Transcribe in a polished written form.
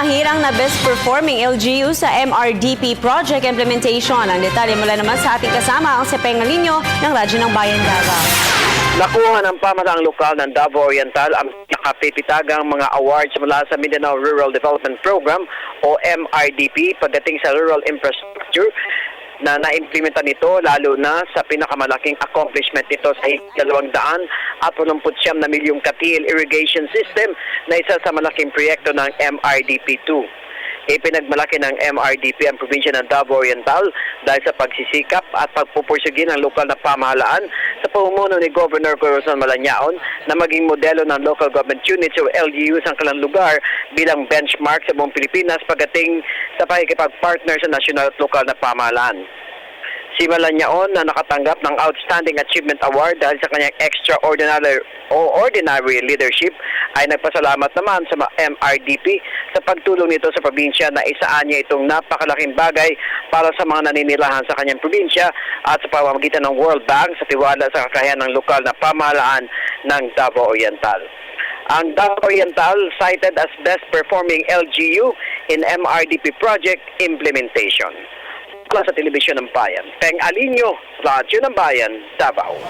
Hinahirang na best performing LGU sa MRDP project implementation. Ang detalye mula naman sa ating kasama ang si Pengalinyo ng Radyo ng Bayan Davao. Nakuha ng pamahalaang lokal ng Davao Oriental ang nakapipitagang mga awards mula sa Mindanao Rural Development Program o MRDP pagdating sa rural infrastructure na na-implementa nito lalo na sa pinakamalaking accomplishment nito sa 289 na milyong katil irrigation system na isa sa malaking proyekto ng MRDP2. Ipinagmalaki ng MRDP ang probinsya ng Davao Oriental dahil sa pagsisikap at pagpupursige ng lokal na pamahalaan sa pamumuno ni Governor Corazon Malañaon na maging modelo ng local government units o LGUs ang kanilang lugar bilang benchmark sa buong Pilipinas pagdating sa pakikipag-partner sa nasyonal at lokal na pamahalaan. Si Malañaon na nakatanggap ng Outstanding Achievement Award dahil sa kanyang ordinary leadership ay nagpasalamat naman sa MRDP sa pagtulong nito sa probinsya na isaan niya itong napakalaking bagay para sa mga naninirahan sa kanyang probinsya at sa pamamagitan ng World Bank sa tiwala sa kakayahan ng lokal na pamahalaan ng Davao Oriental. Ang Davao Oriental cited as best performing LGU in MRDP project implementation. Sa Telebisyon ng Bayan, Pengalinyo, Radyo ng Bayan, Davao.